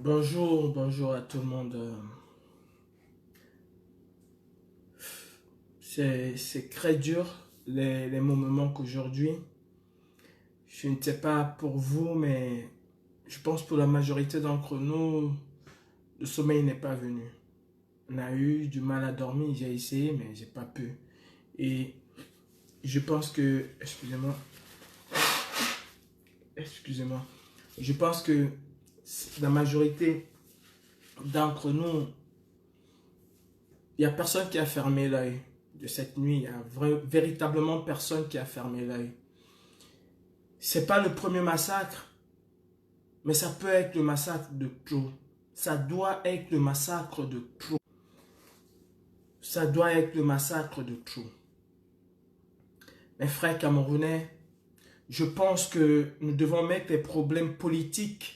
Bonjour à tout le monde. C'est très dur les moments qu'aujourd'hui. Je ne sais pas pour vous, mais je pense pour la majorité d'entre nous, le sommeil n'est pas venu. On a eu du mal à dormir, j'ai essayé, mais j'ai pas pu. Et je pense que, excusez-moi, je pense que la majorité d'entre nous, il n'y a personne qui a fermé l'œil de cette nuit. Il y a véritablement personne qui a fermé l'œil. C'est pas le premier massacre, mais ça peut être le massacre de trop. Ça doit être le massacre de trop. Ça doit être le massacre de trop. Mes frères camerounais, je pense que nous devons mettre les problèmes politiques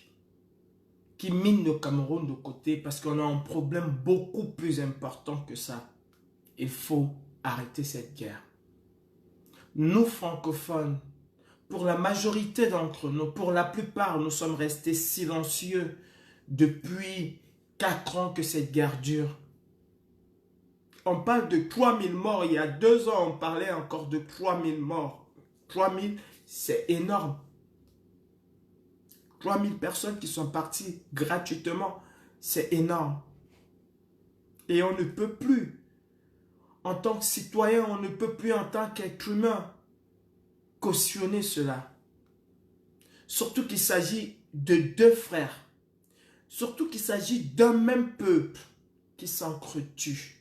qui minent le Cameroun de côté parce qu'on a un problème beaucoup plus important que ça. Il faut arrêter cette guerre. Nous, francophones, pour la majorité d'entre nous, pour la plupart, nous sommes restés silencieux depuis 4 ans que cette guerre dure. On parle de 3000 morts. Il y a 2 ans, on parlait encore de 3000 morts. 3000, c'est énorme. 3000 personnes qui sont parties gratuitement, c'est énorme. Et on ne peut plus. En tant que citoyen, on ne peut plus en tant qu'être humain cautionner cela. Surtout qu'il s'agit de 2 frères. Surtout qu'il s'agit d'un même peuple qui s'entretue.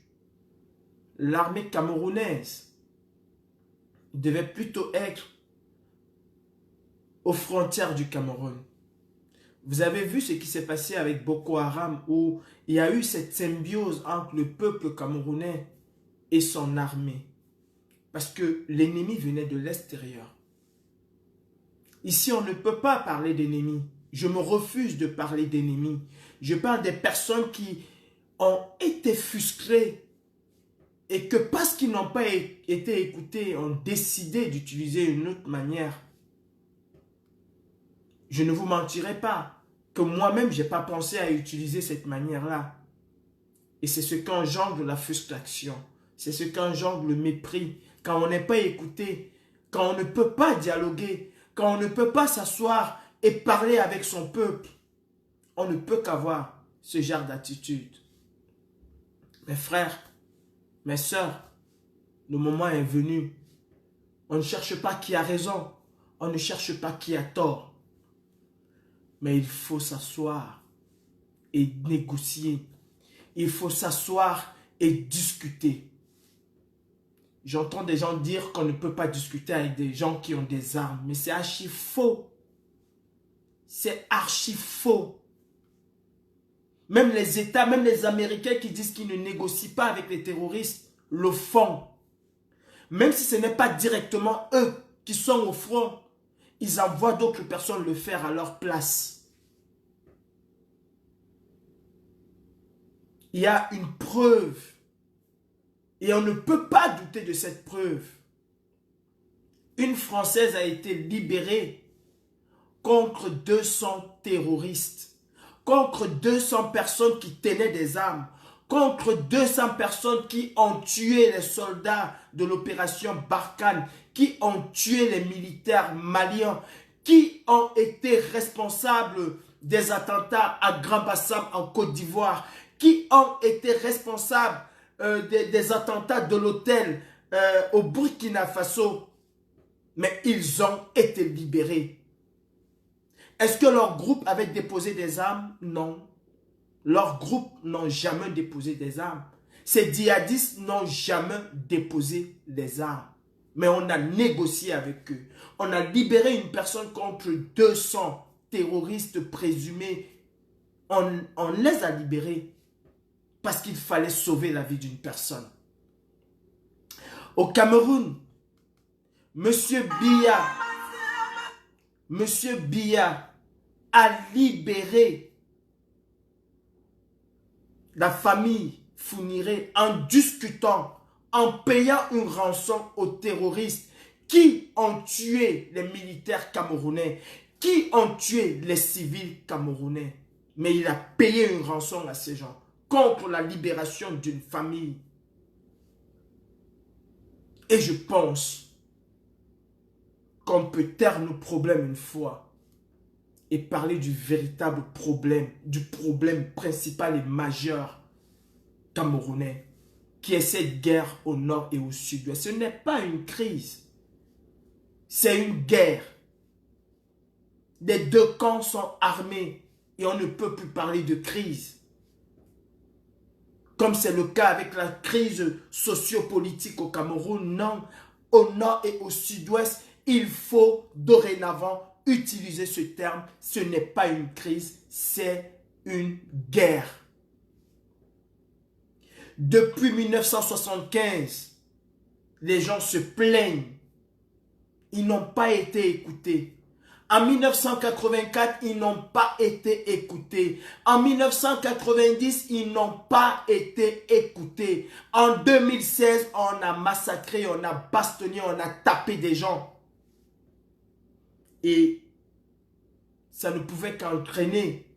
L'armée camerounaise devait plutôt être aux frontières du Cameroun. Vous avez vu ce qui s'est passé avec Boko Haram où il y a eu cette symbiose entre le peuple camerounais et son armée. Parce que l'ennemi venait de l'extérieur. Ici, on ne peut pas parler d'ennemis. Je me refuse de parler d'ennemis. Je parle des personnes qui ont été frustrées et que parce qu'ils n'ont pas été écoutés, ont décidé d'utiliser une autre manière. Je ne vous mentirai pas que moi-même, je n'ai pas pensé à utiliser cette manière-là. Et c'est ce qu'engendre la frustration. C'est ce qu'engendre le mépris. Quand on n'est pas écouté, quand on ne peut pas dialoguer, quand on ne peut pas s'asseoir et parler avec son peuple, on ne peut qu'avoir ce genre d'attitude. Mes frères, mes sœurs, le moment est venu. On ne cherche pas qui a raison. On ne cherche pas qui a tort. Mais il faut s'asseoir et négocier. Il faut s'asseoir et discuter. J'entends des gens dire qu'on ne peut pas discuter avec des gens qui ont des armes. Mais c'est archi faux. C'est archi faux. Même les États, même les Américains qui disent qu'ils ne négocient pas avec les terroristes, le font. Même si ce n'est pas directement eux qui sont au front, ils envoient d'autres personnes le faire à leur place. Il y a une preuve. Et on ne peut pas douter de cette preuve. Une Française a été libérée contre 200 terroristes, contre 200 personnes qui tenaient des armes, contre 200 personnes qui ont tué les soldats de l'opération Barkhane, qui ont tué les militaires maliens, qui ont été responsables des attentats à Grand Bassam en Côte d'Ivoire, qui ont été responsables des attentats de l'hôtel au Burkina Faso. Mais ils ont été libérés. Est-ce que leur groupe avait déposé des armes? Non. Leurs groupes n'ont jamais déposé des armes. Ces djihadistes n'ont jamais déposé des armes. Mais on a négocié avec eux. On a libéré une personne contre 200 terroristes présumés. On les a libérés parce qu'il fallait sauver la vie d'une personne. Au Cameroun, Monsieur Biya a libéré la famille Founiré en discutant, en payant une rançon aux terroristes qui ont tué les militaires camerounais, qui ont tué les civils camerounais. Mais il a payé une rançon à ces gens contre la libération d'une famille. Et je pense qu'on peut taire nos problèmes une fois et parler du véritable problème, du problème principal et majeur camerounais, qui est cette guerre au nord et au sud. Ce n'est pas une crise, c'est une guerre. Les deux camps sont armés et on ne peut plus parler de crise. Comme c'est le cas avec la crise sociopolitique au Cameroun, non. Au nord et au sud-ouest, il faut dorénavant utiliser ce terme. Ce n'est pas une crise, c'est une guerre. Depuis 1975, les gens se plaignent. Ils n'ont pas été écoutés. En 1984, ils n'ont pas été écoutés. En 1990, ils n'ont pas été écoutés. En 2016, on a massacré, on a bastonné, on a tapé des gens. Et ça ne pouvait qu'entraîner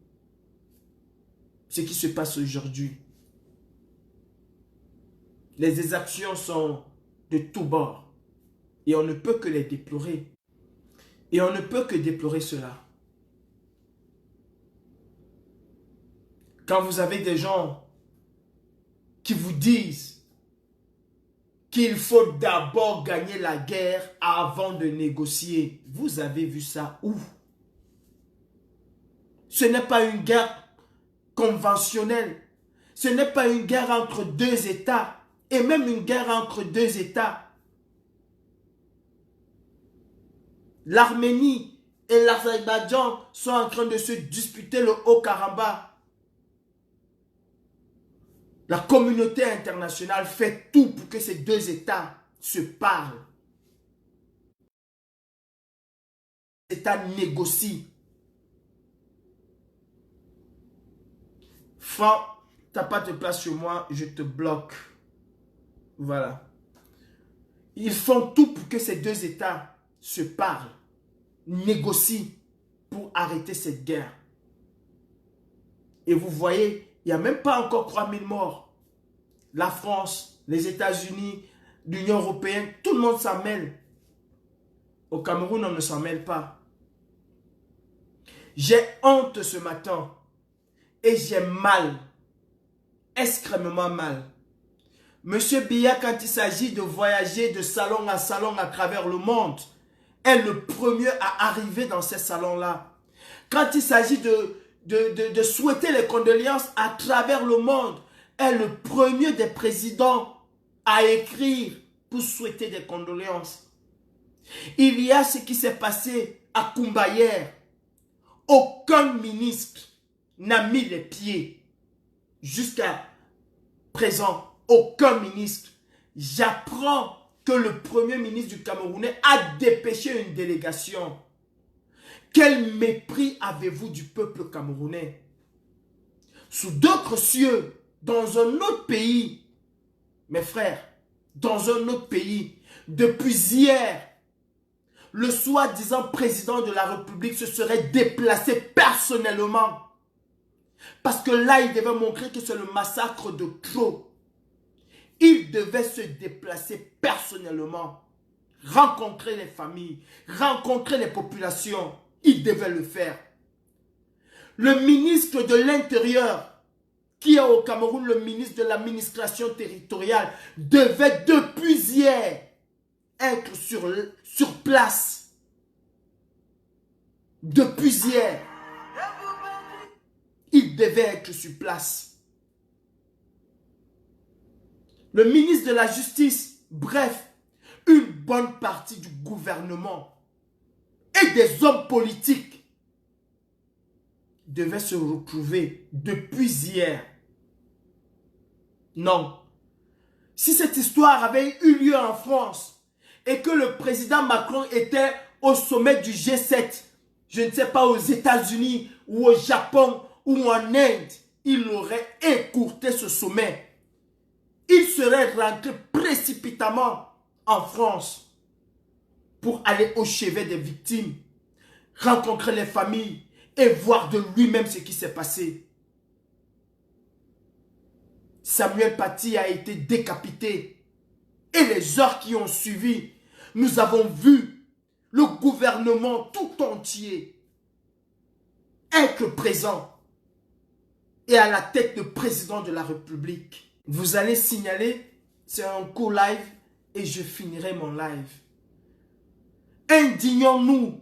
ce qui se passe aujourd'hui. Les exactions sont de tous bords. Et on ne peut que les déplorer. Et on ne peut que déplorer cela. Quand vous avez des gens qui vous disent qu'il faut d'abord gagner la guerre avant de négocier, vous avez vu ça où? Ce n'est pas une guerre conventionnelle. Ce n'est pas une guerre entre deux États. Et même une guerre entre deux États. L'Arménie et l'Azerbaïdjan sont en train de se disputer le Haut-Karabakh. La communauté internationale fait tout pour que ces deux États se parlent. Les États négocient. Franck, tu n'as pas de place sur moi, je te bloque. Voilà. Ils font tout pour que ces deux États se parlent, négocient pour arrêter cette guerre. Et vous voyez, il n'y a même pas encore 3000 morts. La France, les États-Unis, l'Union européenne, tout le monde s'en mêle. Au Cameroun, on ne s'en mêle pas. J'ai honte ce matin et j'ai mal, extrêmement mal. Monsieur Biya, quand il s'agit de voyager de salon à salon à travers le monde, est le premier à arriver dans ces salons-là. Quand il s'agit de souhaiter les condoléances à travers le monde, est le premier des présidents à écrire pour souhaiter des condoléances. Il y a ce qui s'est passé à Kumba hier. Aucun ministre n'a mis les pieds. Jusqu'à présent, aucun ministre. J'apprends que le premier ministre du Camerounais a dépêché une délégation. Quel mépris avez-vous du peuple camerounais? Sous d'autres cieux, dans un autre pays, mes frères, dans un autre pays, depuis hier, le soi-disant président de la République se serait déplacé personnellement. Parce que là, il devait montrer que c'est le massacre de trop. Il devait se déplacer personnellement, rencontrer les familles, rencontrer les populations. Il devait le faire. Le ministre de l'Intérieur, qui est au Cameroun le ministre de l'administration territoriale, devait depuis hier être sur place. Depuis hier, il devait être sur place. Le ministre de la Justice, bref, une bonne partie du gouvernement et des hommes politiques devaient se retrouver depuis hier. Non. Si cette histoire avait eu lieu en France et que le président Macron était au sommet du G7, je ne sais pas, aux États-Unis ou au Japon ou en Inde, il aurait écourté ce sommet. Il serait rentré précipitamment en France pour aller au chevet des victimes, rencontrer les familles et voir de lui-même ce qui s'est passé. Samuel Paty a été décapité. Et les heures qui ont suivi, nous avons vu le gouvernement tout entier être présent et à la tête de président de la République. Vous allez signaler, c'est un court live et je finirai mon live. Indignons-nous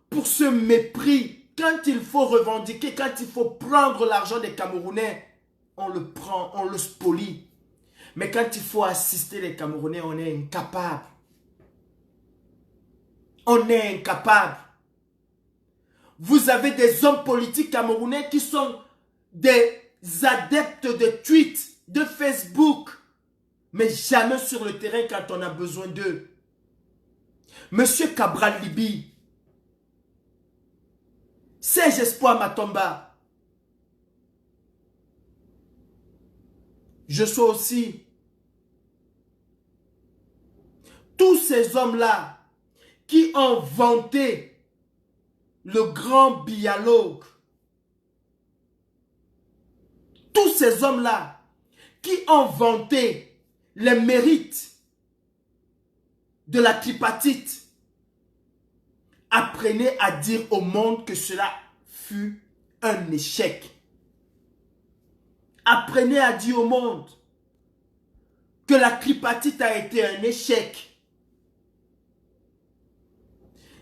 pour ce mépris. Quand il faut revendiquer, quand il faut prendre l'argent des Camerounais, on le prend, on le spolie. Mais quand il faut assister les Camerounais, on est incapable. On est incapable. Vous avez des hommes politiques camerounais qui sont des adeptes de tweets, de Facebook, mais jamais sur le terrain quand on a besoin d'eux. Monsieur Cabral Libi, Serge Espoir Matomba, je sois aussi. Tous ces hommes-là qui ont vanté le grand dialogue, tous ces hommes-là qui ont vanté les mérites de la tripartite, apprenez à dire au monde que cela fut un échec. Apprenez à dire au monde que la tripartite a été un échec.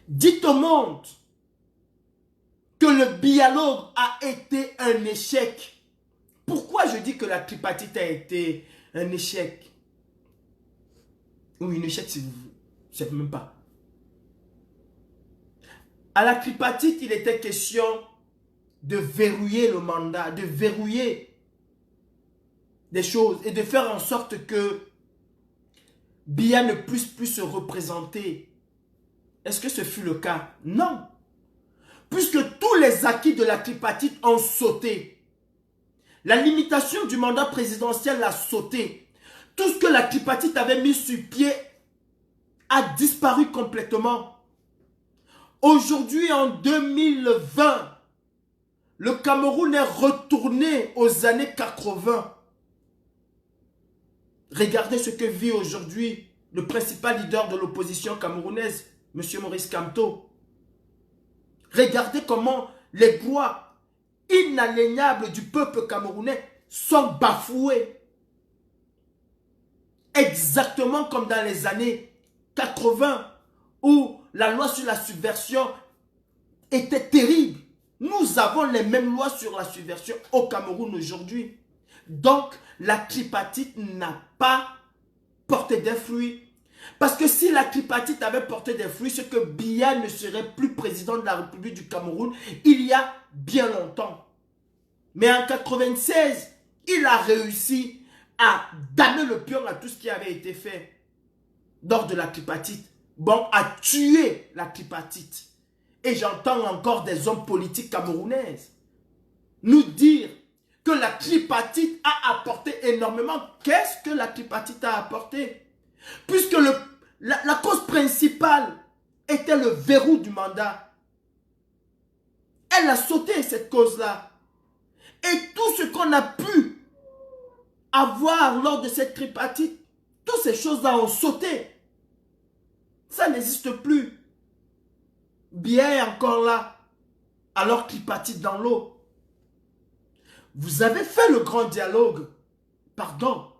Dites au monde que le dialogue a été un échec. Pourquoi je dis que la tripartite a été un échec? Ou un échec si vous ne savez même pas. À la tripartite, il était question de verrouiller le mandat, de verrouiller des choses et de faire en sorte que Biya ne puisse plus se représenter. Est-ce que ce fut le cas? Non. Puisque tous les acquis de la tripartite ont sauté. La limitation du mandat présidentiel a sauté. Tout ce que la tripartite avait mis sur pied a disparu complètement. Aujourd'hui, en 2020, le Cameroun est retourné aux années 80. Regardez ce que vit aujourd'hui le principal leader de l'opposition camerounaise, M. Maurice Kamto. Regardez comment les droits inaliénables du peuple camerounais sont bafoués. Exactement comme dans les années 80 où la loi sur la subversion était terrible. Nous avons les mêmes lois sur la subversion au Cameroun aujourd'hui. Donc, la tripartite n'a pas porté des fruits. Parce que si la tripartite avait porté des fruits, c'est que Biya ne serait plus président de la République du Cameroun il y a bien longtemps. Mais en 1996, il a réussi à damner le pion à tout ce qui avait été fait lors de la tripartite. Bon, à tuer la tripartite. Et j'entends encore des hommes politiques camerounaises nous dire que la tripartite a apporté énormément. Qu'est-ce que la tripartite a apporté? Puisque la cause principale était le verrou du mandat. Elle a sauté cette cause-là. Et tout ce qu'on a pu avoir lors de cette tripartite, toutes ces choses-là ont sauté. Ça n'existe plus. Biya est encore là, alors tripartite dans l'eau. Vous avez fait le grand dialogue,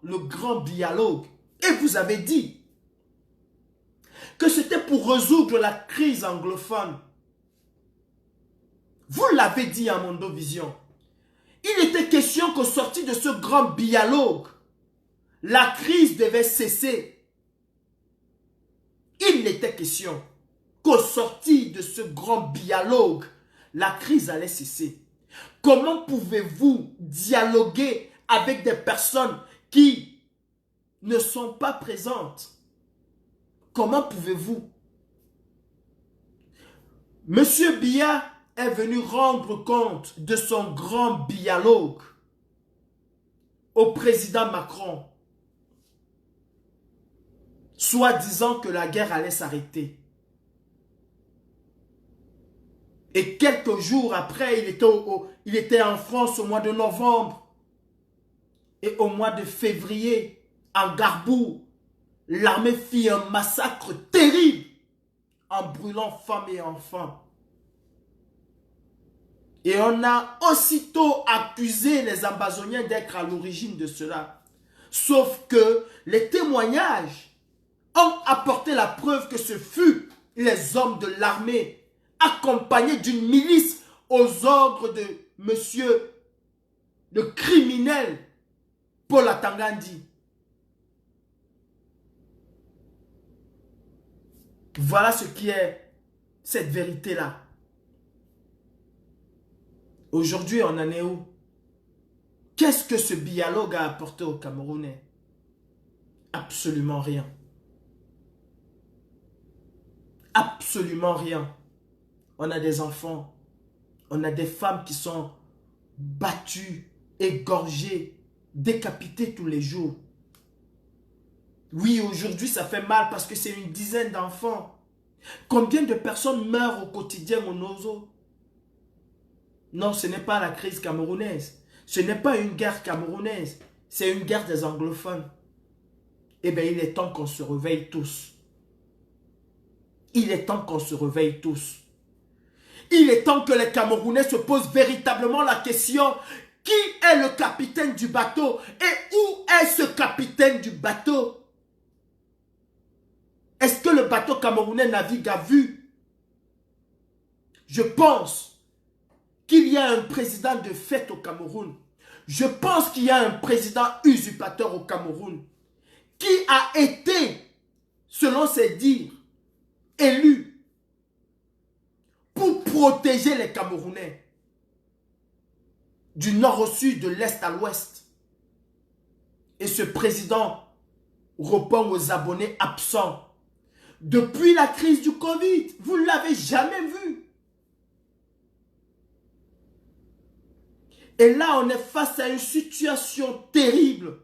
le grand dialogue, et vous avez dit que c'était pour résoudre la crise anglophone. Vous l'avez dit à Mondovision. Il était question qu'au sorti de ce grand dialogue, la crise devait cesser. Il était question qu'au sorti de ce grand dialogue, la crise allait cesser. Comment pouvez-vous dialoguer avec des personnes qui ne sont pas présentes? Comment pouvez-vous? Monsieur Biya est venu rendre compte de son grand dialogue au président Macron, soit disant que la guerre allait s'arrêter. Et quelques jours après, il était en France au mois de novembre. Et au mois de février, en Garbou, l'armée fit un massacre terrible en brûlant femmes et enfants. Et on a aussitôt accusé les Ambazoniens d'être à l'origine de cela. Sauf que les témoignages ont apporté la preuve que ce fut les hommes de l'armée accompagnés d'une milice aux ordres de monsieur le criminel Paul Atangandi. Voilà ce qui est cette vérité-là. Aujourd'hui, on en est où? Qu'est-ce que ce dialogue a apporté aux Camerounais? Absolument rien. Absolument rien. On a des enfants, on a des femmes qui sont battues, égorgées, décapitées tous les jours. Oui, aujourd'hui, ça fait mal parce que c'est une dizaine d'enfants. Combien de personnes meurent au quotidien au Nozo? Non, ce n'est pas la crise camerounaise. Ce n'est pas une guerre camerounaise. C'est une guerre des anglophones. Eh bien, il est temps qu'on se réveille tous. Il est temps qu'on se réveille tous. Il est temps que les Camerounais se posent véritablement la question: qui est le capitaine du bateau? Et où est ce capitaine du bateau? Est-ce que le bateau camerounais navigue à vue? Je pense qu'il y a un président de fait au Cameroun. Je pense qu'il y a un président usurpateur au Cameroun qui a été, selon ses dires, élu pour protéger les Camerounais du nord au sud, de l'est à l'ouest. Et ce président répond aux abonnés absents. Depuis la crise du Covid, vous ne l'avez jamais vu. Et là, on est face à une situation terrible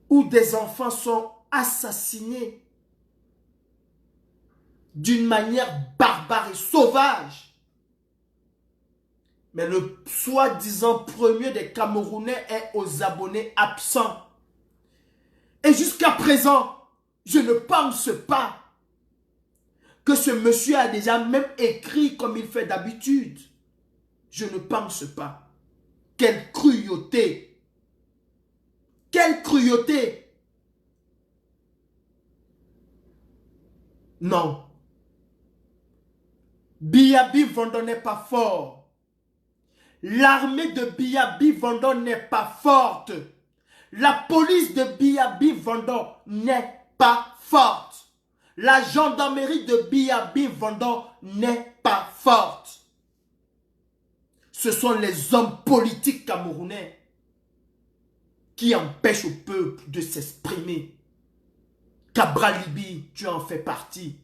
où des enfants sont assassinés d'une manière barbare et sauvage. Mais le soi-disant premier des Camerounais est aux abonnés absents. Et jusqu'à présent, je ne pense pas que ce monsieur a déjà même écrit comme il fait d'habitude. Je ne pense pas. Quelle cruauté! Quelle cruauté! Non. Biyabi Vendon n'est pas fort. L'armée de Biyabi Vendon n'est pas forte. La police de Biyabi Vendon n'est pas forte. La gendarmerie de Biyabi Vendon n'est pas forte. Ce sont les hommes politiques camerounais qui empêchent au peuple de s'exprimer. Cabral Libi, tu en fais partie.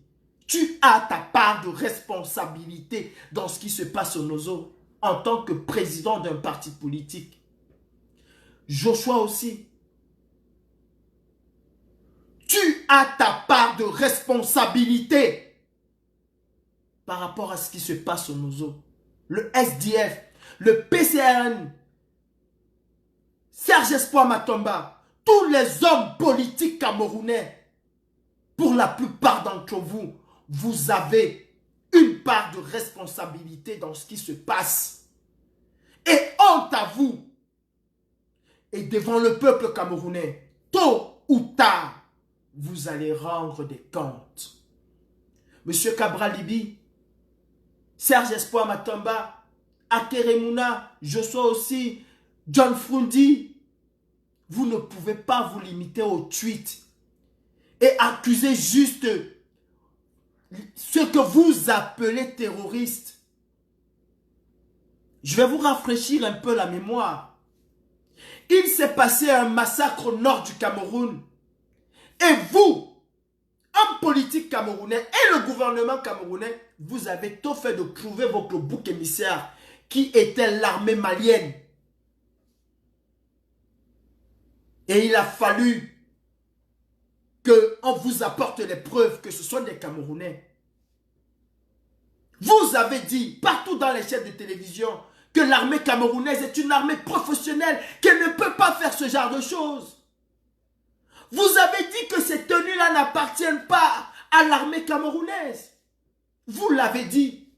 Tu as ta part de responsabilité dans ce qui se passe au Nozo en tant que président d'un parti politique. Joshua aussi. Tu as ta part de responsabilité par rapport à ce qui se passe au Nozo. Le SDF, le PCN, Serge Espoir Matomba, tous les hommes politiques camerounais, pour la plupart d'entre vous, vous avez une part de responsabilité dans ce qui se passe. Et honte à vous. Et devant le peuple camerounais, tôt ou tard, vous allez rendre des comptes. Monsieur Cabral Libi, Serge Espoir Matomba, Akeremouna, Joshua aussi, John Frundi, vous ne pouvez pas vous limiter aux tweets et accuser juste ce que vous appelez terroristes. Je vais vous rafraîchir un peu la mémoire. Il s'est passé un massacre au nord du Cameroun. Et vous, hommes politiques camerounais et le gouvernement camerounais, vous avez tout fait de trouver votre bouc émissaire qui était l'armée malienne. Et il a fallu qu'on vous apporte les preuves que ce sont des Camerounais. Vous avez dit partout dans les chaînes de télévision que l'armée camerounaise est une armée professionnelle, qu'elle ne peut pas faire ce genre de choses. Vous avez dit que ces tenues-là n'appartiennent pas à l'armée camerounaise. Vous l'avez dit.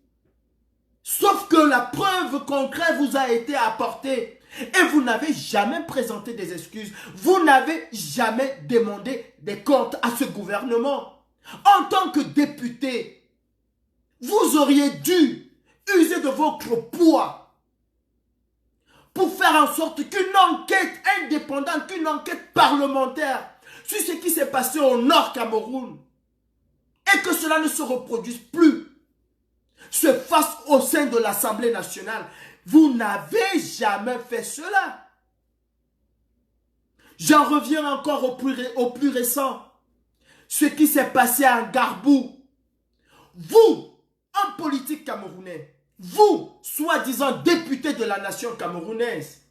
Sauf que la preuve concrète vous a été apportée. Et vous n'avez jamais présenté des excuses. Vous n'avez jamais demandé des comptes à ce gouvernement. En tant que député, vous auriez dû user de votre poids pour faire en sorte qu'une enquête indépendante, qu'une enquête parlementaire sur ce qui s'est passé au Nord Cameroun et que cela ne se reproduise plus se fasse au sein de l'Assemblée nationale. Vous n'avez jamais fait cela. J'en reviens encore au plus récent. Ce qui s'est passé à Ngarbou. Vous, un politique camerounais, vous, soi-disant député de la nation camerounaise,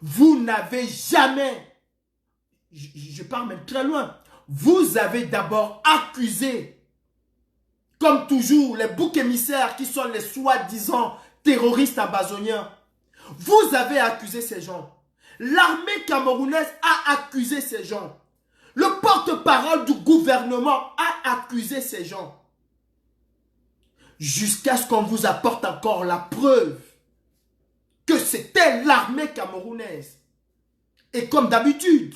vous n'avez jamais, je pars même très loin, vous avez d'abord accusé, comme toujours, les boucs émissaires qui sont les soi-disant terroristes amazoniens. Vous avez accusé ces gens. L'armée camerounaise a accusé ces gens. Le porte-parole du gouvernement a accusé ces gens. Jusqu'à ce qu'on vous apporte encore la preuve que c'était l'armée camerounaise. Et comme d'habitude,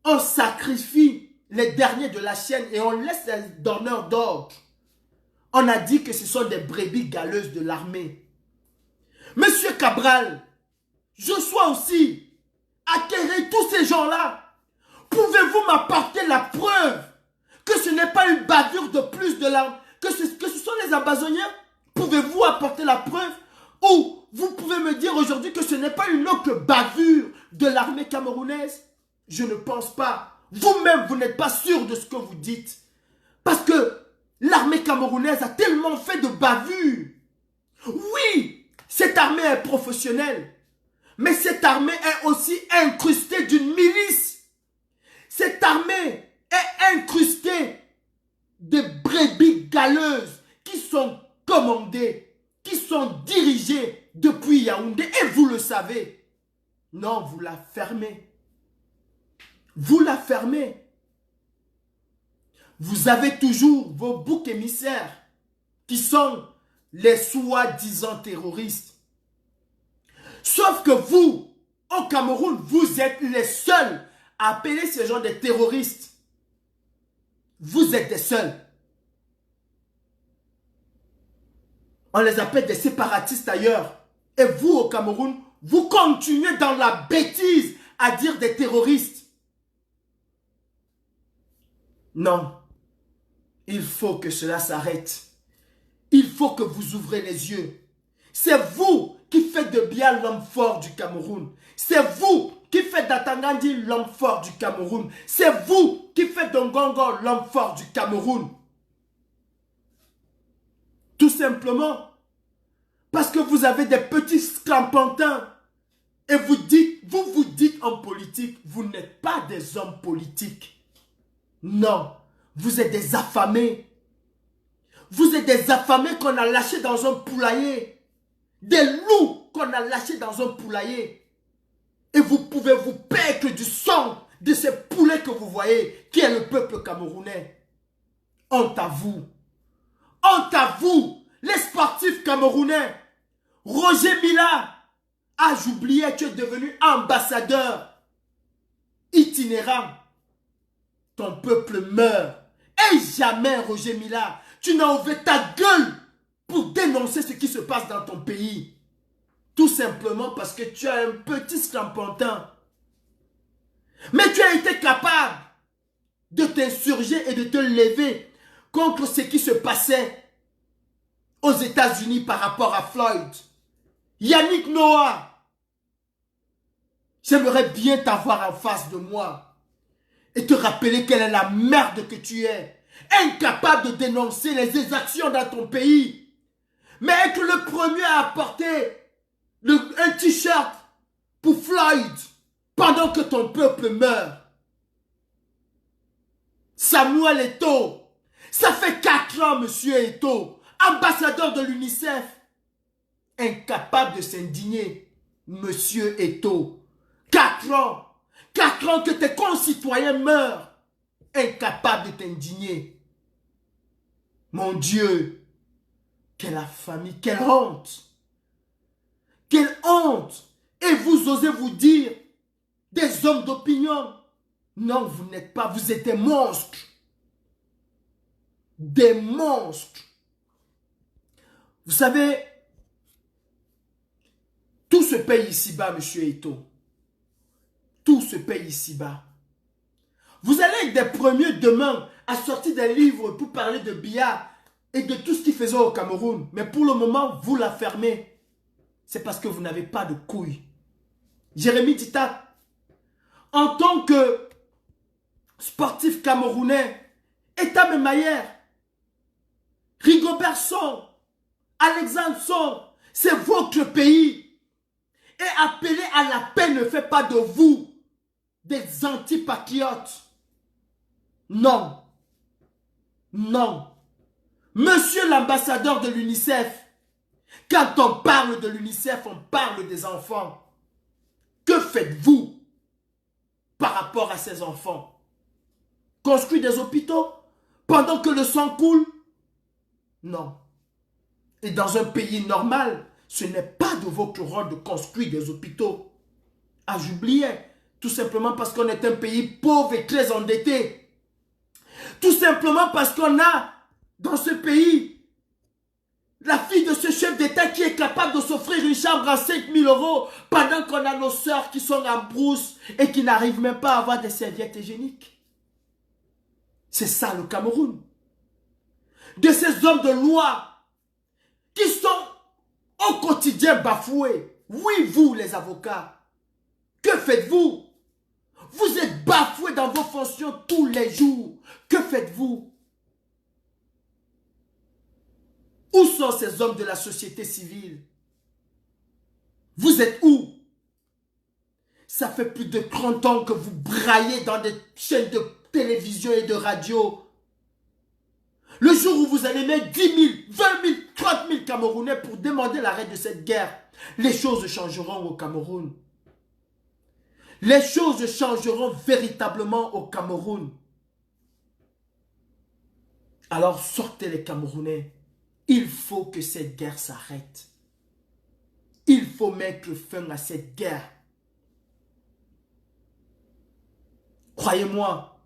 on sacrifie les derniers de la chaîne et on laisse les donneurs d'ordre. On a dit que ce sont des brebis galeuses de l'armée. Monsieur Cabral, Joshua aussi, acquérez tous ces gens-là. Pouvez-vous m'apporter la preuve que ce n'est pas une bavure de plus de l'armée, que ce sont les Amazoniens? Pouvez-vous apporter la preuve? Ou vous pouvez me dire aujourd'hui que ce n'est pas une autre bavure de l'armée camerounaise? Je ne pense pas. Vous-même, vous n'êtes pas sûr de ce que vous dites. Parce que l'armée camerounaise a tellement fait de bavures. Oui, cette armée est professionnelle. Mais cette armée est aussi incrustée d'une milice. Cette armée est incrustée de brebis galeuses qui sont commandées, qui sont dirigées depuis Yaoundé. Et vous le savez. Non, vous la fermez. Vous la fermez. Vous avez toujours vos boucs émissaires qui sont les soi-disant terroristes. Sauf que vous, au Cameroun, vous êtes les seuls à appeler ces gens des terroristes. Vous êtes des seuls. On les appelle des séparatistes ailleurs. Et vous, au Cameroun, vous continuez dans la bêtise à dire des terroristes. Non, il faut que cela s'arrête. Il faut que vous ouvrez les yeux. C'est vous qui faites de Biya l'homme fort du Cameroun. C'est vous qui faites d'Atangandi l'homme fort du Cameroun. C'est vous qui faites d'Ngongo l'homme fort du Cameroun. Tout simplement parce que vous avez des petits scrampantins. Et vous vous dites en politique, vous n'êtes pas des hommes politiques. Non, vous êtes des affamés. Vous êtes des affamés qu'on a lâchés dans un poulailler. Des loups qu'on a lâchés dans un poulailler. Et vous pouvez vous paître du sang de ces poulets que vous voyez, qui est le peuple camerounais. Honte à vous. Honte à vous, les sportifs camerounais. Roger Mila. Ah, j'oubliais, tu es devenu ambassadeur itinérant. Ton peuple meurt. Et jamais, Roger Mila, tu n'as ouvert ta gueule pour dénoncer ce qui se passe dans ton pays. Tout simplement parce que tu as un petit scampantin. Mais tu as été capable de t'insurger et de te lever contre ce qui se passait aux États-Unis par rapport à Floyd. Yannick Noah, j'aimerais bien t'avoir en face de moi et te rappeler quelle est la merde que tu es. Incapable de dénoncer les exactions dans ton pays. Mais être le premier à apporter un t-shirt pour Floyd pendant que ton peuple meurt. Samuel Eto'o, ça fait 4 ans, monsieur Eto'o, ambassadeur de l'UNICEF, incapable de s'indigner. Monsieur Eto'o, 4 ans. 4 ans que tes concitoyens meurent. Incapable de t'indigner. Mon Dieu, quelle infamie, quelle honte. Quelle honte. Et vous osez vous dire des hommes d'opinion. Non, vous n'êtes pas, vous êtes des monstres. Des monstres. Vous savez, tout se paye ici-bas, monsieur Eto'o. Tout se paye ici-bas. Vous allez être des premiers demain à sortir des livres pour parler de Biya et de tout ce qu'il faisait au Cameroun. Mais pour le moment, vous la fermez. C'est parce que vous n'avez pas de couilles. Jérémy Dita, en tant que sportif camerounais, Etam Mayer, Rigobert Song, Alexandre Song, c'est votre pays. Et appeler à la paix ne fait pas de vous des antipatriotes. Non. Non. Monsieur l'ambassadeur de l'UNICEF, quand on parle de l'UNICEF, on parle des enfants. Que faites-vous par rapport à ces enfants? Construire des hôpitaux pendant que le sang coule? Non. Et dans un pays normal, ce n'est pas de votre rôle de construire des hôpitaux. Ah, j'oubliais. Tout simplement parce qu'on est un pays pauvre et très endetté. Tout simplement parce qu'on a, dans ce pays, la fille de ce chef d'État qui est capable de s'offrir une chambre à 5 000 € pendant qu'on a nos sœurs qui sont en brousse et qui n'arrivent même pas à avoir des serviettes hygiéniques. C'est ça le Cameroun. De ces hommes de loi qui sont au quotidien bafoués. Oui, vous les avocats, que faites-vous? Vous êtes bafoués dans vos fonctions tous les jours. Que faites-vous? Où sont ces hommes de la société civile? Vous êtes où? Ça fait plus de 30 ans que vous braillez dans des chaînes de télévision et de radio. Le jour où vous allez mettre 10 000, 20 000, 30 000 Camerounais pour demander l'arrêt de cette guerre, les choses changeront au Cameroun. Les choses changeront véritablement au Cameroun. Alors sortez les Camerounais. Il faut que cette guerre s'arrête. Il faut mettre fin à cette guerre. Croyez-moi,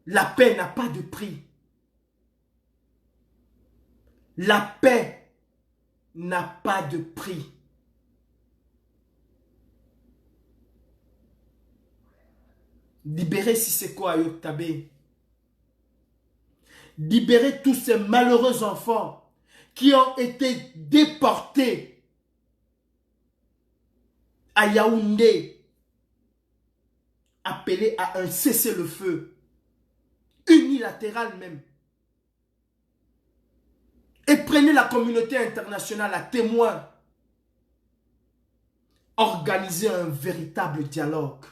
la paix n'a pas de prix. La paix n'a pas de prix. Libérez Sissoko Ayok Tabé. Libérez tous ces malheureux enfants qui ont été déportés à Yaoundé. Appelez à un cessez-le-feu unilatéral même. Et prenez la communauté internationale à témoin. Organisez un véritable dialogue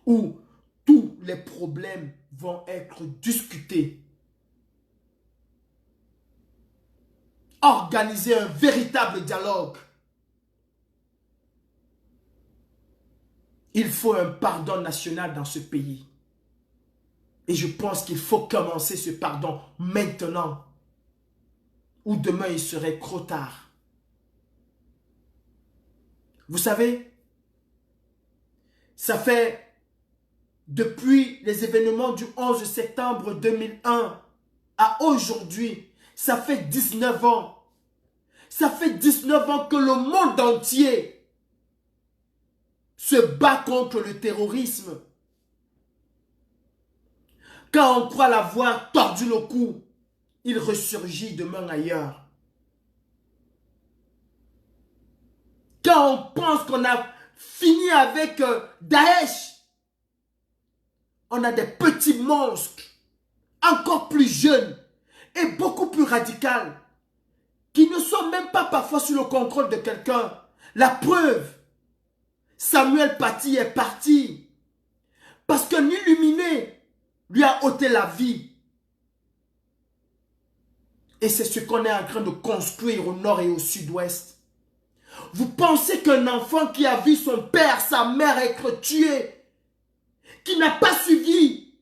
où tous les problèmes vont être discutés. Organisez un véritable dialogue. Il faut un pardon national dans ce pays. Et je pense qu'il faut commencer ce pardon maintenant. Ou demain il serait trop tard. Vous savez, ça fait depuis les événements du 11 septembre 2001 à aujourd'hui, ça fait 19 ans. Ça fait 19 ans que le monde entier se bat contre le terrorisme. Quand on croit l'avoir tordu le cou, il ressurgit demain ailleurs. Quand on pense qu'on a fini avec Daesh, on a des petits monstres, encore plus jeunes et beaucoup plus radicaux, qui ne sont même pas parfois sous le contrôle de quelqu'un. La preuve, Samuel Paty est parti parce qu'un illuminé lui a ôté la vie. Et c'est ce qu'on est en train de construire au nord et au sud-ouest. Vous pensez qu'un enfant qui a vu son père, sa mère être tués, qui n'a pas suivi,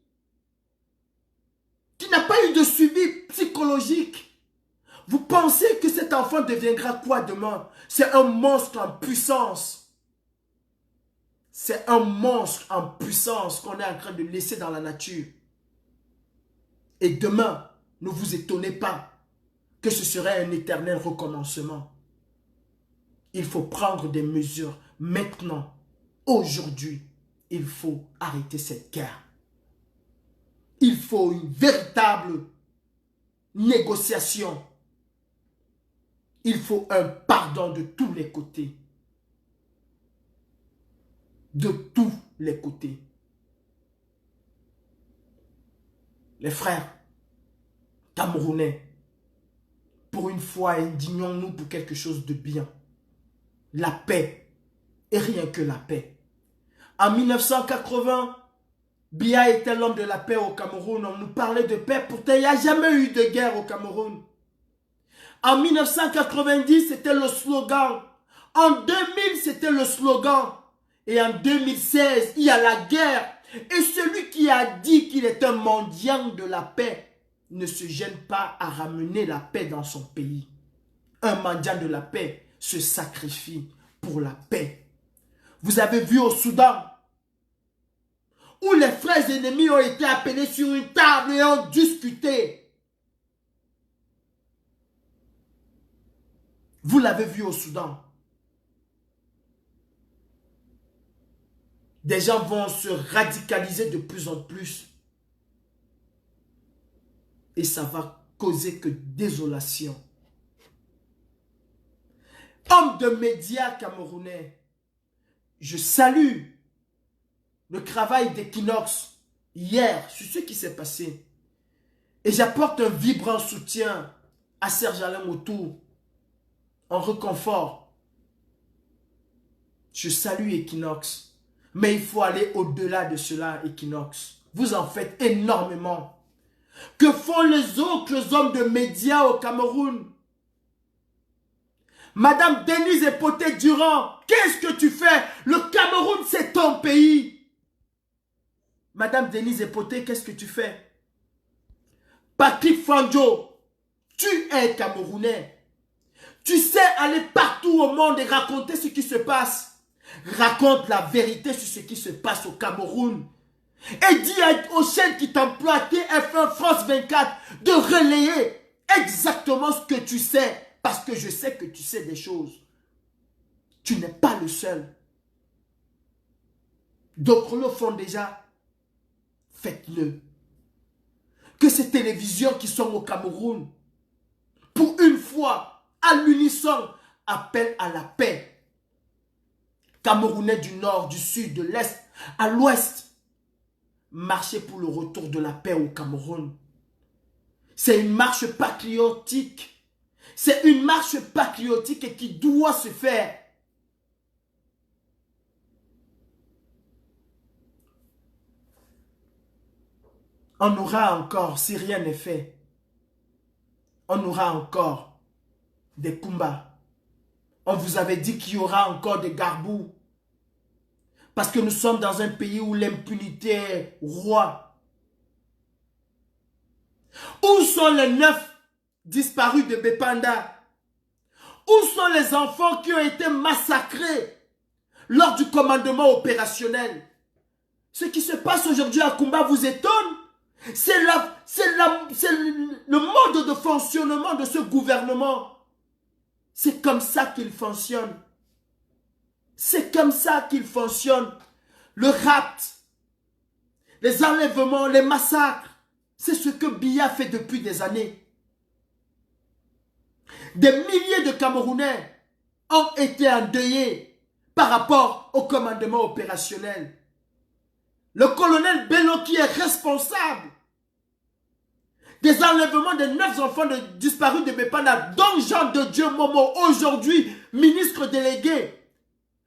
qui n'a pas eu de suivi psychologique, vous pensez que cet enfant deviendra quoi demain? C'est un monstre en puissance. C'est un monstre en puissance qu'on est en train de laisser dans la nature. Et demain, ne vous étonnez pas que ce serait un éternel recommencement. Il faut prendre des mesures maintenant, aujourd'hui. Il faut arrêter cette guerre. Il faut une véritable négociation. Il faut un pardon de tous les côtés. De tous les côtés. Les frères camerounais, pour une fois, indignons-nous pour quelque chose de bien. La paix, et rien que la paix. En 1980, Biya était l'homme de la paix au Cameroun. On nous parlait de paix, pourtant il n'y a jamais eu de guerre au Cameroun. En 1990, c'était le slogan. En 2000, c'était le slogan. Et en 2016, il y a la guerre. Et celui qui a dit qu'il est un mendiant de la paix ne se gêne pas à ramener la paix dans son pays. Un mendiant de la paix se sacrifie pour la paix. Vous avez vu au Soudan, où les frères ennemis ont été appelés sur une table et ont discuté. Vous l'avez vu au Soudan. Des gens vont se radicaliser de plus en plus. Et ça va causer que désolation. Homme de médias camerounais, je salue le travail d'Equinox hier sur ce qui s'est passé. Et j'apporte un vibrant soutien à Serge Alain Motou en réconfort. Je salue Equinox. Mais il faut aller au-delà de cela, Equinox. Vous en faites énormément. Que font les autres hommes de médias au Cameroun? Madame Denise Epoté-Durand, qu'est-ce que tu fais? Le Cameroun, c'est ton pays. Madame Denise Epoté, qu'est-ce que tu fais? Patrick Fandjo, tu es Camerounais. Tu sais aller partout au monde et raconter ce qui se passe. Raconte la vérité sur ce qui se passe au Cameroun. Et dis aux chaînes qui t'emploient, TF1, France 24, de relayer exactement ce que tu sais. Parce que je sais que tu sais des choses. Tu n'es pas le seul. D'autres le font déjà. Faites-le. Que ces télévisions qui sont au Cameroun, pour une fois, à l'unisson, appellent à la paix. Camerounais du nord, du sud, de l'est, à l'ouest, marchez pour le retour de la paix au Cameroun. C'est une marche patriotique. C'est une marche patriotique et qui doit se faire. On aura encore, si rien n'est fait, on aura encore des combats. On vous avait dit qu'il y aura encore des garbous. Parce que nous sommes dans un pays où l'impunité est roi. Où sont les 9 disparus de Bépanda? Où sont les enfants qui ont été massacrés lors du commandement opérationnel? Ce qui se passe aujourd'hui à Kumba vous étonne? C'est le mode de fonctionnement de ce gouvernement. C'est comme ça qu'il fonctionne. C'est comme ça qu'il fonctionne. Le rapt, les enlèvements, les massacres, c'est ce que Biya fait depuis des années. Des milliers de Camerounais ont été endeuillés par rapport au commandement opérationnel. Le colonel Bello qui est responsable des enlèvements des 9 enfants disparus de Bépanda, dont Jean de Dieu Momo, aujourd'hui ministre délégué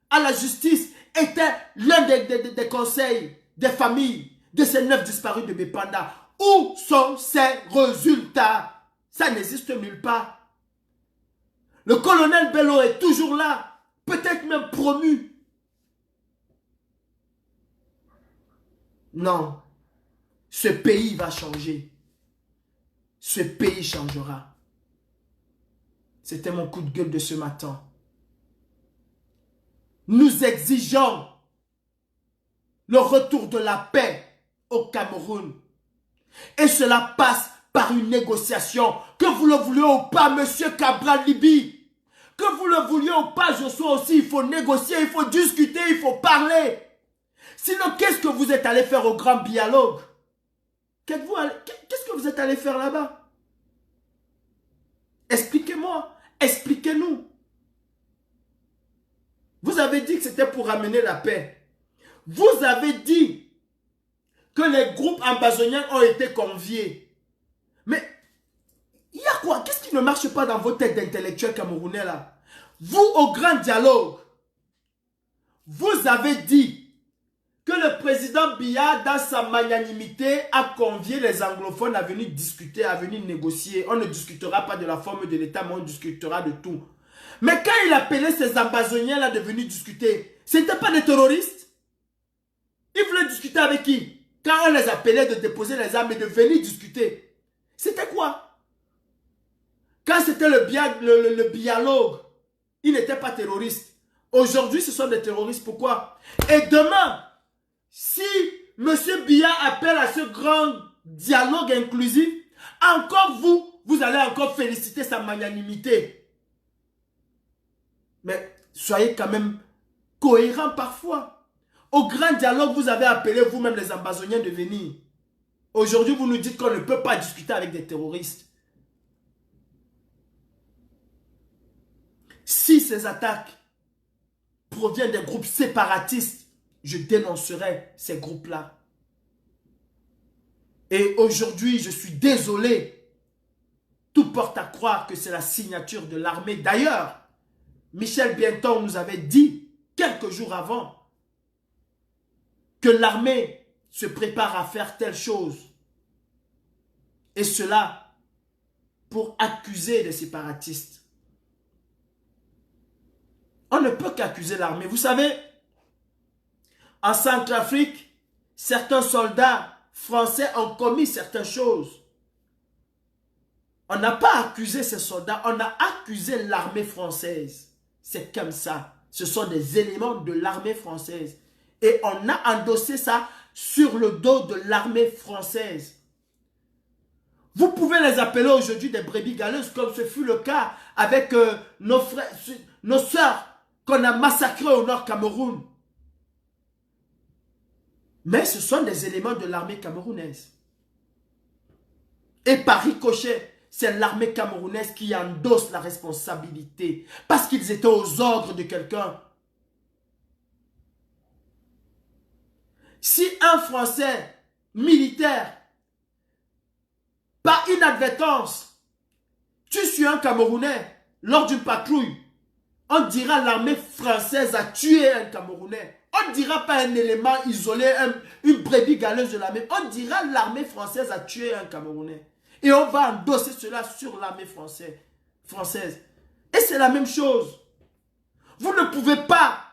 à la justice, était l'un des conseils des familles de ces 9 disparus de Bépanda. Où sont ces résultats? Ça n'existe nulle part. Le colonel Bello est toujours là, peut-être même promu. Non, ce pays va changer. Ce pays changera. C'était mon coup de gueule de ce matin. Nous exigeons le retour de la paix au Cameroun. Et cela passe par une négociation. Que vous le vouliez ou pas, monsieur Cabral Libi. Que vous le vouliez ou pas, Joshua aussi, il faut négocier, il faut discuter, il faut parler. Sinon, qu'est-ce que vous êtes allé faire au grand dialogue? Qu'est-ce que vous êtes allé faire là-bas? Expliquez-moi, expliquez-nous. Vous avez dit que c'était pour amener la paix. Vous avez dit que les groupes ambazoniens ont été conviés. Mais il y a quoi? Qu'est-ce qui ne marche pas dans vos têtes d'intellectuels camerounais là? Vous, au grand dialogue, vous avez dit que le président Biya, dans sa magnanimité, a convié les anglophones à venir discuter, à venir négocier. On ne discutera pas de la forme de l'État, mais on discutera de tout. Mais quand il appelait ces ambazoniens-là de venir discuter, ce n'étaient pas des terroristes. Ils voulaient discuter avec qui? Quand on les appelait de déposer les armes et de venir discuter, c'était quoi? Quand c'était le dialogue, ils n'étaient pas terroristes. Aujourd'hui, ce sont des terroristes. Pourquoi? Et demain, si M. Biya appelle à ce grand dialogue inclusif, encore vous allez encore féliciter sa magnanimité. Mais soyez quand même cohérents parfois. Au grand dialogue, vous avez appelé vous-même les ambazoniens de venir. Aujourd'hui, vous nous dites qu'on ne peut pas discuter avec des terroristes. Si ces attaques proviennent des groupes séparatistes, je dénoncerai ces groupes-là. Et aujourd'hui, je suis désolé. Tout porte à croire que c'est la signature de l'armée. D'ailleurs, Michel Bienton nous avait dit, quelques jours avant, que l'armée se prépare à faire telle chose. Et cela pour accuser les séparatistes. On ne peut qu'accuser l'armée. Vous savez, en Centrafrique, certains soldats français ont commis certaines choses. On n'a pas accusé ces soldats, on a accusé l'armée française. C'est comme ça. Ce sont des éléments de l'armée française. Et on a endossé ça sur le dos de l'armée française. Vous pouvez les appeler aujourd'hui des brebis galeuses, comme ce fut le cas avec nos sœurs qu'on a massacrées au Nord Cameroun. Mais ce sont des éléments de l'armée camerounaise. Et par ricochet, c'est l'armée camerounaise qui endosse la responsabilité. Parce qu'ils étaient aux ordres de quelqu'un. Si un Français militaire, par inadvertance, tue un Camerounais lors d'une patrouille, on dira l'armée française a tué un Camerounais. On ne dira pas un élément isolé, une brebis galeuse de l'armée. On dira l'armée française a tué un Camerounais. Et on va endosser cela sur l'armée française. Et c'est la même chose. Vous ne pouvez pas,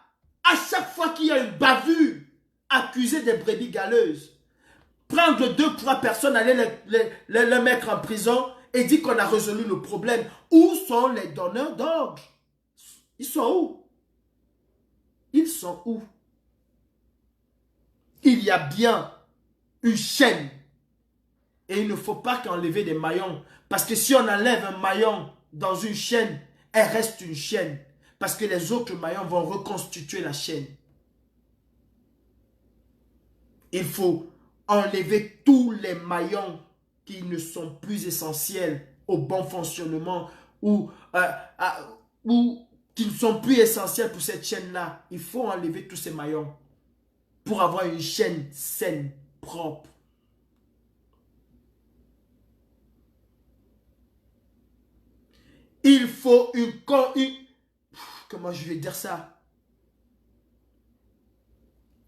à chaque fois qu'il y a une bavure, accuser des brebis galeuses. Prendre 2 ou 3 personnes, aller les mettre en prison et dire qu'on a résolu le problème. Où sont les donneurs d'ordre? Ils sont où? Ils sont où? Il y a bien une chaîne. Et il ne faut pas qu'enlever des maillons. Parce que si on enlève un maillon dans une chaîne, elle reste une chaîne. Parce que les autres maillons vont reconstituer la chaîne. Il faut enlever tous les maillons qui ne sont plus essentiels au bon fonctionnement ou qui ne sont plus essentiels pour cette chaîne-là. Il faut enlever tous ces maillons pour avoir une chaîne saine, propre. Il faut comment je vais dire ça?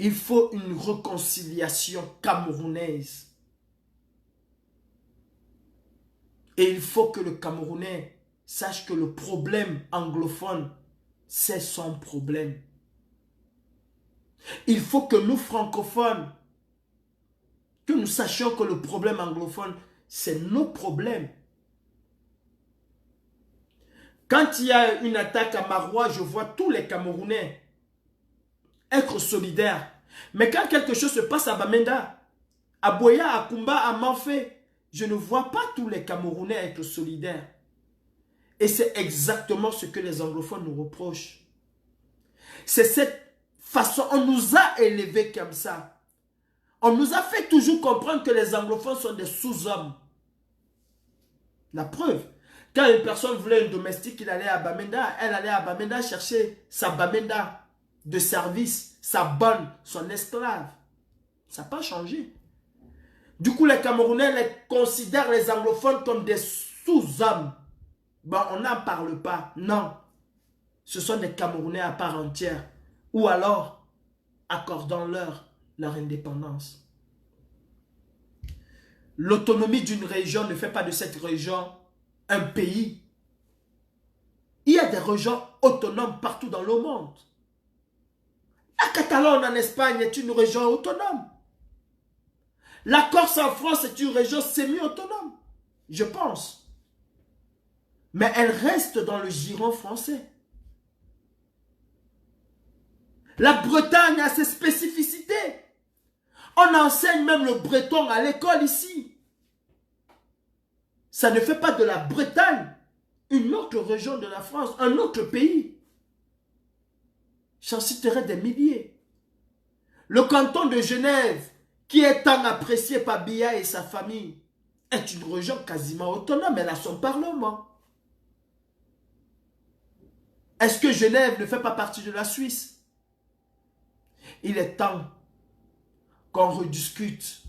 Il faut une réconciliation camerounaise. Et il faut que le Camerounais sache que le problème anglophone, c'est son problème. Il faut que nous, francophones, que nous sachions que le problème anglophone, c'est nos problèmes. Quand il y a une attaque à Maroua, je vois tous les Camerounais être solidaires. Mais quand quelque chose se passe à Bamenda, à Boya, à Kumba, à Manfé, je ne vois pas tous les Camerounais être solidaires. Et c'est exactement ce que les anglophones nous reprochent. C'est cette façon, on nous a élevés comme ça. On nous a fait toujours comprendre que les anglophones sont des sous-hommes. La preuve, quand une personne voulait une domestique, il allait à Bamenda, elle allait à Bamenda chercher sa Bamenda de service, sa bonne, son esclave. Ça n'a pas changé. Du coup, les Camerounais les considèrent les anglophones comme des sous-hommes. Bon, on n'en parle pas. Non. Ce sont des Camerounais à part entière. Ou alors, accordons-leur leur indépendance. L'autonomie d'une région ne fait pas de cette région un pays. Il y a des régions autonomes partout dans le monde. La Catalogne en Espagne est une région autonome. La Corse en France est une région semi-autonome, je pense. Mais elle reste dans le giron français. La Bretagne a ses spécificités. On enseigne même le breton à l'école ici. Ça ne fait pas de la Bretagne une autre région de la France, un autre pays. J'en citerai des milliers. Le canton de Genève, qui est tant apprécié par Biya et sa famille, est une région quasiment autonome. Elle a son parlement. Est-ce que Genève ne fait pas partie de la Suisse? Il est temps qu'on rediscute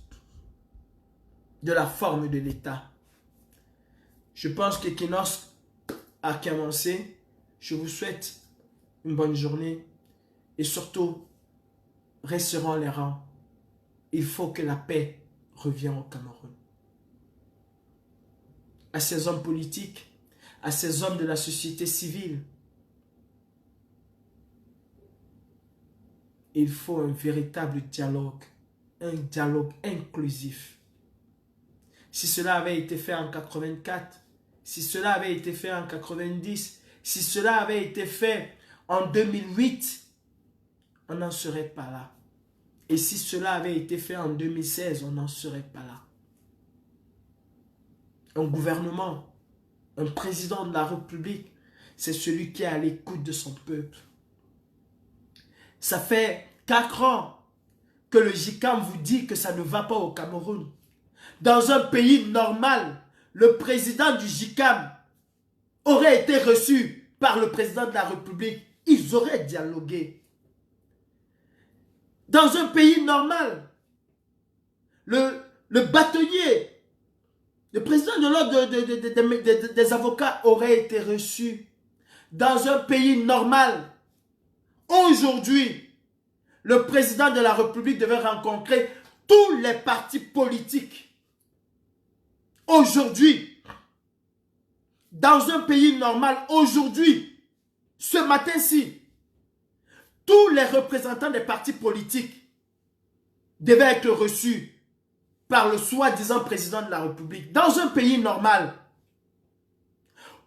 de la forme de l'État. Je pense que Kinos a commencé. Je vous souhaite une bonne journée et surtout, resserrons les rangs. Il faut que la paix revienne au Cameroun. À ces hommes politiques, à ces hommes de la société civile, il faut un véritable dialogue, un dialogue inclusif. Si cela avait été fait en 84, si cela avait été fait en 90, si cela avait été fait en 2008, on n'en serait pas là. Et si cela avait été fait en 2016, on n'en serait pas là. Un gouvernement, un président de la République, c'est celui qui est à l'écoute de son peuple. Ça fait 4 ans que le JICAM vous dit que ça ne va pas au Cameroun. Dans un pays normal, le président du JICAM aurait été reçu par le président de la République. Ils auraient dialogué. Dans un pays normal, le bâtonnier, le président de l'ordre des avocats aurait été reçu. Dans un pays normal, aujourd'hui, le président de la République devait rencontrer tous les partis politiques. Aujourd'hui, dans un pays normal, aujourd'hui, ce matin-ci, tous les représentants des partis politiques devaient être reçus par le soi-disant président de la République. Dans un pays normal,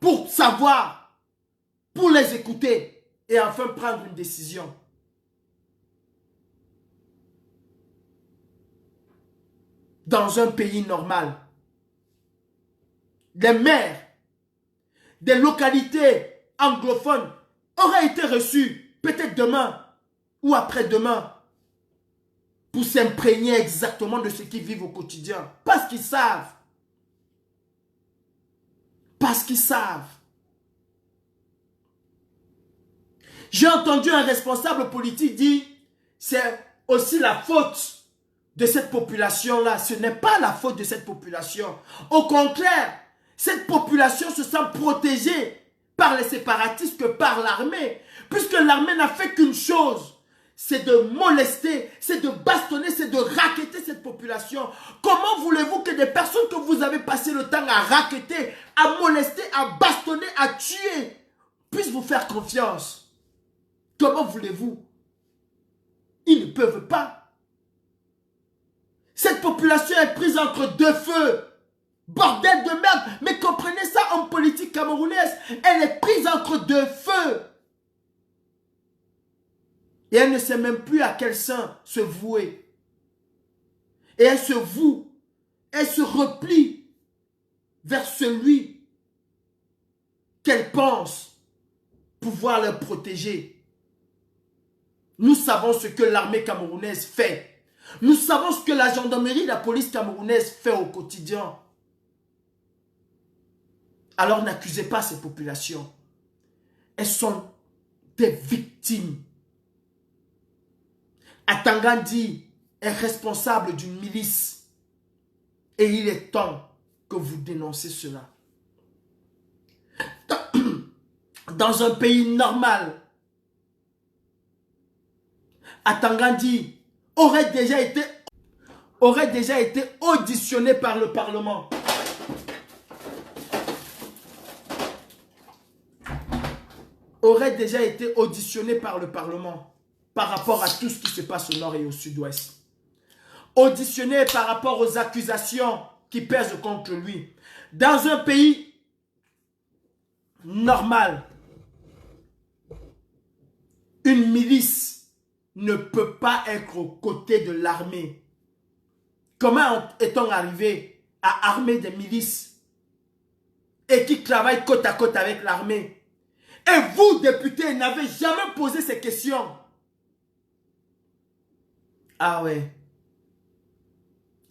pour savoir, pour les écouter et enfin prendre une décision. Dans un pays normal, des maires des localités anglophones auraient été reçus peut-être demain ou après-demain pour s'imprégner exactement de ce qu'ils vivent au quotidien. Parce qu'ils savent. Parce qu'ils savent. J'ai entendu un responsable politique dire c'est aussi la faute de cette population-là. Ce n'est pas la faute de cette population. Au contraire, cette population se sent protégée par les séparatistes que par l'armée. Puisque l'armée n'a fait qu'une chose, c'est de molester, c'est de bastonner, c'est de racketter cette population. Comment voulez-vous que des personnes que vous avez passé le temps à racketter, à molester, à bastonner, à tuer, puissent vous faire confiance? Comment voulez-vous? Ils ne peuvent pas. Cette population est prise entre deux feux. Bordel de merde. Mais comprenez ça en politique camerounaise. Elle est prise entre deux feux. Et elle ne sait même plus à quel sein se vouer. Et elle se voue. Elle se replie vers celui qu'elle pense pouvoir le protéger. Nous savons ce que l'armée camerounaise fait. Nous savons ce que la gendarmerie et la police camerounaise fait au quotidien. Alors n'accusez pas ces populations. Elles sont des victimes. Atangandi est responsable d'une milice. Et il est temps que vous dénoncez cela. Dans un pays normal, Atangandi aurait déjà été auditionné par le Parlement. Aurait déjà été auditionné par le Parlement par rapport à tout ce qui se passe au nord et au sud-ouest. Auditionné par rapport aux accusations qui pèsent contre lui. Dans un pays normal, une milice ne peut pas être aux côtés de l'armée. Comment est-on arrivé à armer des milices et qui travaillent côte à côte avec l'armée? Et vous, députés, n'avez jamais posé ces questions. Ah ouais.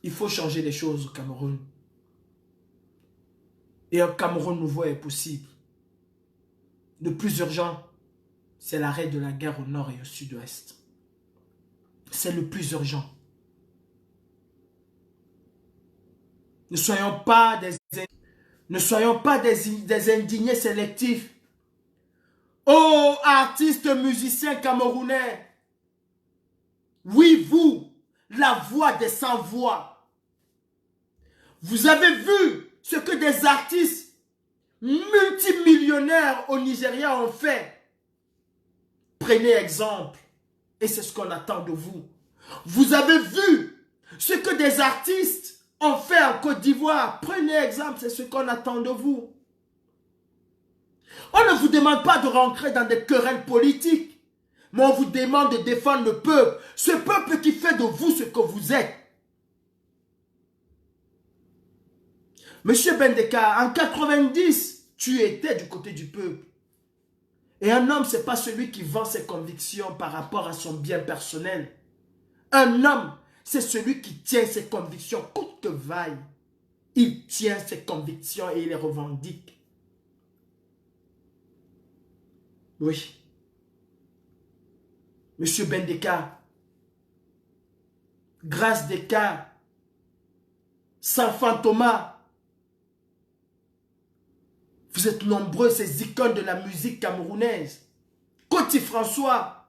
Il faut changer les choses au Cameroun. Et un Cameroun nouveau est possible. Le plus urgent, c'est l'arrêt de la guerre au nord et au sud-ouest. C'est le plus urgent. Ne soyons pas des indignés sélectifs. Oh, artistes, musiciens camerounais. Oui, vous, la voix des sans-voix. Vous avez vu ce que des artistes multimillionnaires au Nigeria ont fait. Prenez exemple. Et c'est ce qu'on attend de vous. Vous avez vu ce que des artistes ont fait en Côte d'Ivoire. Prenez exemple, c'est ce qu'on attend de vous. On ne vous demande pas de rentrer dans des querelles politiques. Mais on vous demande de défendre le peuple. Ce peuple qui fait de vous ce que vous êtes. Monsieur Bendeka, en 90, tu étais du côté du peuple. Et un homme, ce n'est pas celui qui vend ses convictions par rapport à son bien personnel. Un homme, c'est celui qui tient ses convictions, coûte que vaille. Il tient ses convictions et il les revendique. Oui. Monsieur Bendeka, Grâce Deka, Sanfant Thomas, vous êtes nombreux, ces icônes de la musique camerounaise. Koti François,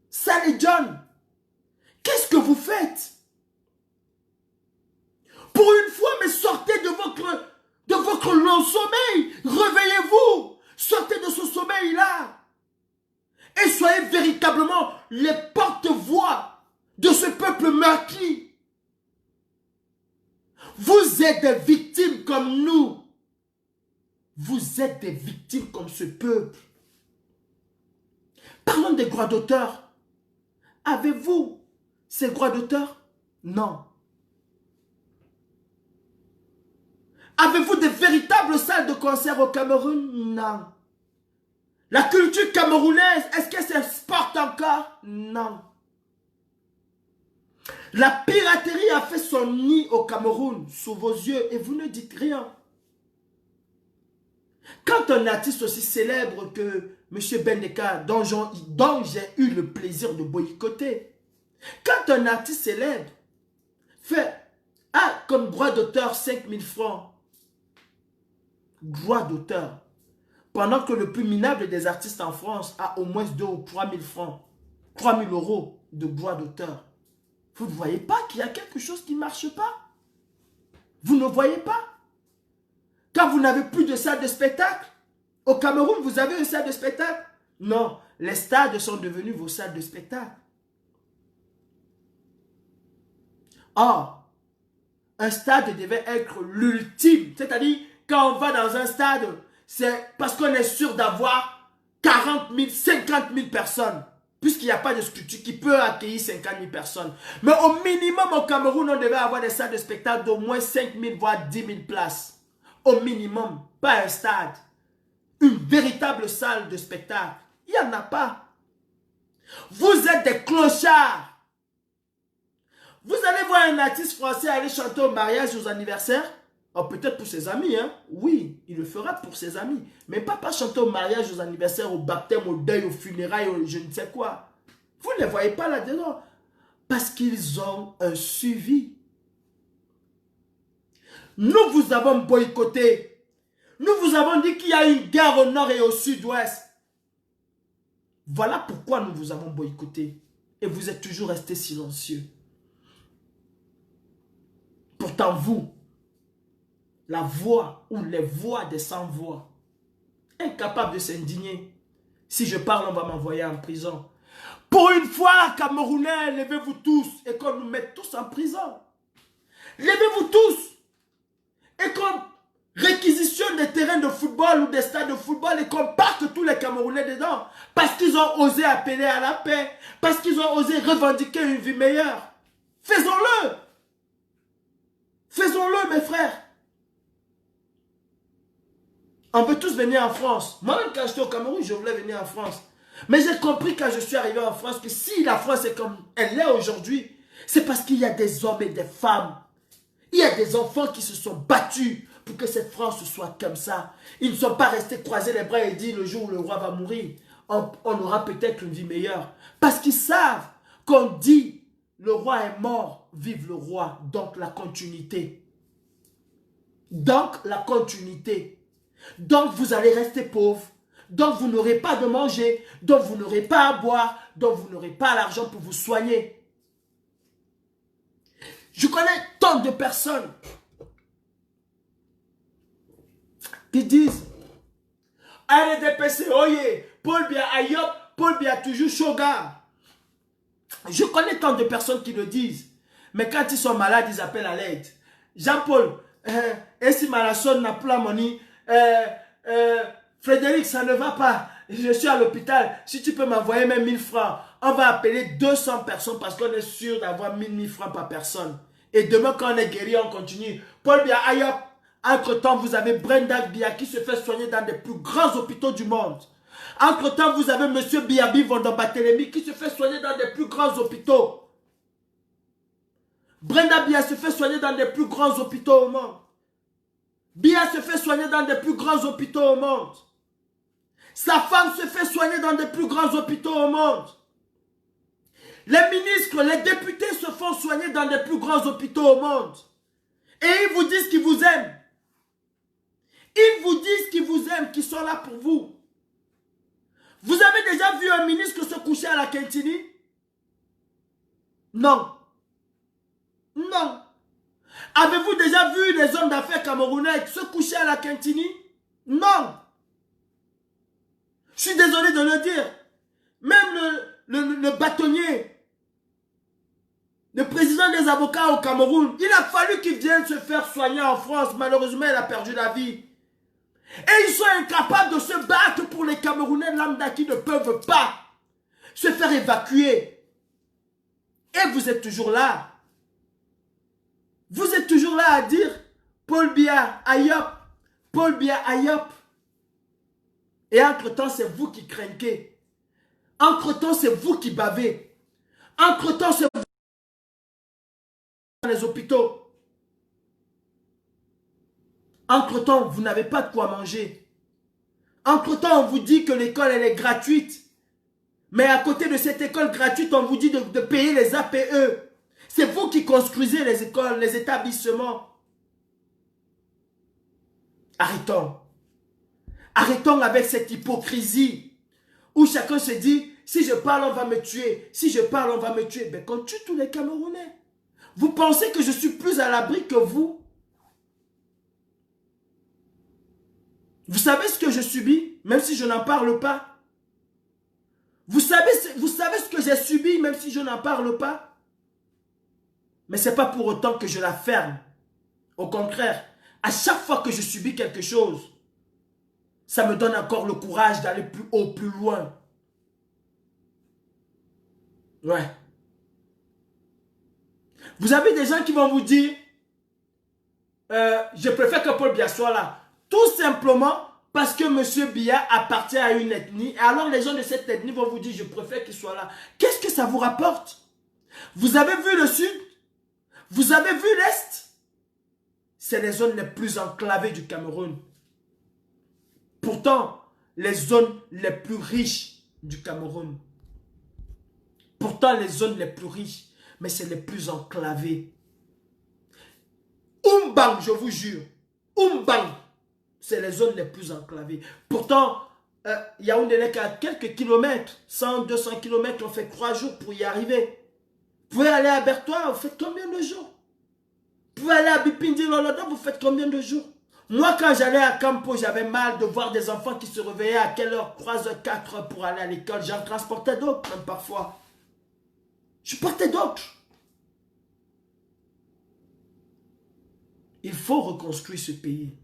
Sally John, qu'est-ce que vous faites? Pour une fois, mais sortez de votre long sommeil. Réveillez-vous. Sortez de ce sommeil-là. Et soyez véritablement les porte-voix de ce peuple meurtri. Vous êtes des victimes comme nous. Vous êtes des victimes comme ce peuple. Parlons des droits d'auteur. Avez-vous ces droits d'auteur? Non. Avez-vous de véritables salles de concert au Cameroun? Non. La culture camerounaise, est-ce qu'elle s'exporte encore? Non. La piraterie a fait son nid au Cameroun, sous vos yeux, et vous ne dites rien. Quand un artiste aussi célèbre que M. Bendeka, dont j'ai eu le plaisir de boycotter, quand un artiste célèbre fait comme droit d'auteur 5 000 francs, droit d'auteur, pendant que le plus minable des artistes en France a au moins 2 ou 3 000 francs, 3 000 € de droits d'auteur. Vous ne voyez pas qu'il y a quelque chose qui ne marche pas? Vous ne voyez pas? Quand vous n'avez plus de salle de spectacle, au Cameroun, vous avez une salle de spectacle? Non, les stades sont devenus vos salles de spectacle. Or, un stade devait être l'ultime. C'est-à-dire, quand on va dans un stade, c'est parce qu'on est sûr d'avoir 40 000, 50 000 personnes. Puisqu'il n'y a pas de structure qui peut accueillir 50 000 personnes. Mais au minimum, au Cameroun, on devait avoir des salles de spectacle d'au moins 5 000, voire 10 000 places. Au minimum, pas un stade. Une véritable salle de spectacle. Il n'y en a pas. Vous êtes des clochards. Vous allez voir un artiste français aller chanter au mariage, aux anniversaires. Oh, peut-être pour ses amis, hein. Oui, il le fera pour ses amis. Mais pas chanter au mariage, aux anniversaires, au baptême, au deuil, aux funérailles, au je ne sais quoi. Vous ne les voyez pas là-dedans. Parce qu'ils ont un suivi. Nous vous avons boycotté. Nous vous avons dit qu'il y a une guerre au nord et au sud-ouest. Voilà pourquoi nous vous avons boycotté. Et vous êtes toujours restés silencieux. Pourtant vous, la voix ou les voix des sans-voix, incapables de s'indigner. Si je parle, on va m'envoyer en prison. Pour une fois, Camerounais, levez-vous tous et qu'on nous mette tous en prison. Levez-vous tous et qu'on réquisitionne des terrains de football ou des stades de football et qu'on parque tous les Camerounais dedans. Parce qu'ils ont osé appeler à la paix. Parce qu'ils ont osé revendiquer une vie meilleure. Faisons-le. Faisons-le, mes frères. On veut tous venir en France. Moi-même, quand j'étais au Cameroun, je voulais venir en France. Mais j'ai compris quand je suis arrivé en France que si la France est comme elle est aujourd'hui, c'est parce qu'il y a des hommes et des femmes. Il y a des enfants qui se sont battus pour que cette France soit comme ça. Ils ne sont pas restés croiser les bras et dire le jour où le roi va mourir, on aura peut-être une vie meilleure. Parce qu'ils savent qu'on dit le roi est mort, vive le roi. Donc la continuité. Donc la continuité. Donc vous allez rester pauvre. Donc vous n'aurez pas de manger. Donc vous n'aurez pas à boire. Donc vous n'aurez pas l'argent pour vous soigner. Je connais tant de personnes qui disent RDPC, oye, Paul Biya Ayop, Paul Biya toujours Shoga. Je connais tant de personnes qui le disent. Mais quand ils sont malades, ils appellent à l'aide. Jean-Paul, et si Malasson n'a plus la monnaie, Frédéric, ça ne va pas. Je suis à l'hôpital. Si tu peux m'envoyer même 1000 francs, on va appeler 200 personnes parce qu'on est sûr d'avoir 1000 francs par personne. Et demain, quand on est guéri, on continue. Paul Biya Ayop. Entre-temps, vous avez Brenda Biya qui se fait soigner dans les plus grands hôpitaux du monde. Entre-temps, vous avez Monsieur Biabi Vondombatélémy qui se fait soigner dans les plus grands hôpitaux. Brenda Biya se fait soigner dans les plus grands hôpitaux au monde. Biya se fait soigner dans les plus grands hôpitaux au monde. Sa femme se fait soigner dans les plus grands hôpitaux au monde. Les ministres, les députés se font soigner dans les plus grands hôpitaux au monde. Et ils vous disent qu'ils vous aiment. Ils vous disent qu'ils vous aiment, qu'ils sont là pour vous. Vous avez déjà vu un ministre se coucher à la Kentini? Non. Non. Avez-vous déjà vu des hommes d'affaires camerounais se coucher à la Kentini? Non. Je suis désolé de le dire. Même le bâtonnier, le président des avocats au Cameroun, il a fallu qu'il vienne se faire soigner en France. Malheureusement, il a perdu la vie. Et ils sont incapables de se battre pour les Camerounais lambda qui ne peuvent pas se faire évacuer. Et vous êtes toujours là. Vous êtes toujours là à dire Paul Biya Ayop, Paul Biya Ayop. Et entre-temps, c'est vous qui craignez. Entre-temps, c'est vous qui bavez. Entre-temps, c'est vous dans les hôpitaux. Entre-temps, vous n'avez pas de quoi manger. Entre-temps, on vous dit que l'école, elle est gratuite. Mais à côté de cette école gratuite, on vous dit de payer les APE. C'est vous qui construisez les écoles, les établissements. Arrêtons. Arrêtons avec cette hypocrisie où chacun se dit, si je parle, on va me tuer. Si je parle, on va me tuer. Mais qu'on tue tous les Camerounais. Vous pensez que je suis plus à l'abri que vous? Vous savez ce que je subis, même si je n'en parle pas? Vous savez ce que j'ai subi, même si je n'en parle pas? Mais ce n'est pas pour autant que je la ferme. Au contraire, à chaque fois que je subis quelque chose, ça me donne encore le courage d'aller plus haut, plus loin. Ouais. Vous avez des gens qui vont vous dire, je préfère que Paul Biya soit là. Tout simplement parce que M. Biya appartient à une ethnie. Et alors les gens de cette ethnie vont vous dire, je préfère qu'il soit là. Qu'est-ce que ça vous rapporte? Vous avez vu le sud? Vous avez vu l'est? C'est les zones les plus enclavées du Cameroun. Pourtant, les zones les plus riches du Cameroun. Pourtant, les zones les plus riches, mais c'est les plus enclavées. Umbang, je vous jure. Umbang, c'est les zones les plus enclavées. Pourtant, Yaoundé n'est qu'à quelques kilomètres, 100, 200 kilomètres, on fait 3 jours pour y arriver. Vous pouvez aller à Bertois, vous faites combien de jours? Vous pouvez aller à Bipindi, Lolodo, vous faites combien de jours? Moi, quand j'allais à Campo, j'avais mal de voir des enfants qui se réveillaient à quelle heure? 3 heures, 4 heures pour aller à l'école. J'en transportais d'autres, même parfois. Je portais d'autres. Il faut reconstruire ce pays.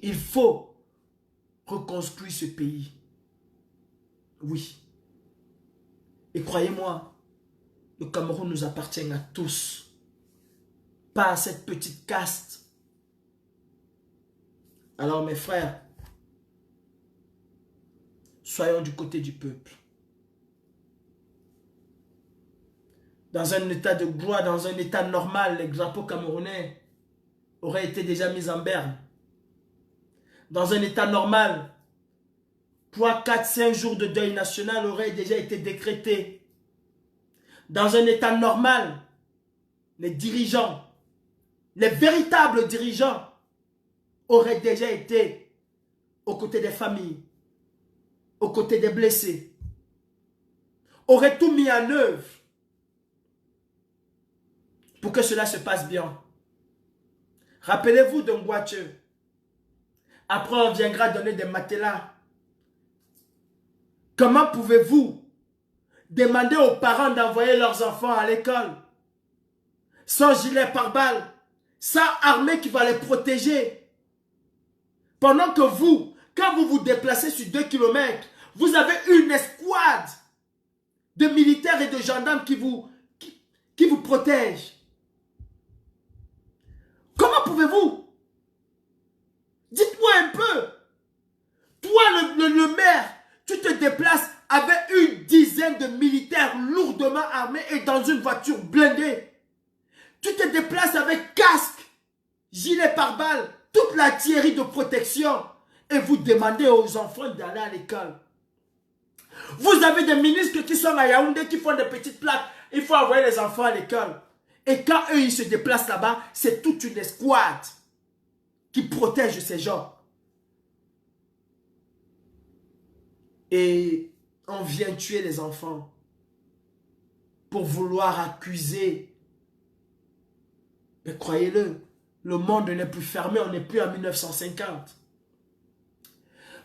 Il faut reconstruire ce pays. Oui. Et croyez-moi, le Cameroun nous appartient à tous. Pas à cette petite caste. Alors mes frères, soyons du côté du peuple. Dans un état de gloire, dans un état normal, les drapeaux camerounais auraient été déjà mis en berne. Dans un état normal, 3, 4, 5 jours de deuil national auraient déjà été décrétés. Dans un état normal, les dirigeants, les véritables dirigeants auraient déjà été aux côtés des familles, aux côtés des blessés, auraient tout mis en œuvre pour que cela se passe bien. Rappelez-vous de Ngwache. Après, on viendra donner des matelas. Comment pouvez-vous demander aux parents d'envoyer leurs enfants à l'école sans gilet pare-balles, sans armée qui va les protéger? Pendant que vous, quand vous vous déplacez sur 2 kilomètres, vous avez une escouade de militaires et de gendarmes qui vous protègent. Comment pouvez-vous? Dites-moi un peu. Toi, le maire, tu te déplaces avec une dizaine de militaires lourdement armés et dans une voiture blindée. Tu te déplaces avec casque, gilet pare-balles, toute l'artillerie de protection et vous demandez aux enfants d'aller à l'école. Vous avez des ministres qui sont à Yaoundé qui font des petites plaques. Il faut envoyer les enfants à l'école. Et quand eux, ils se déplacent là-bas, c'est toute une escouade qui protège ces gens. Et on vient tuer les enfants pour vouloir accuser. Mais croyez-le, le monde n'est plus fermé, on n'est plus en 1950.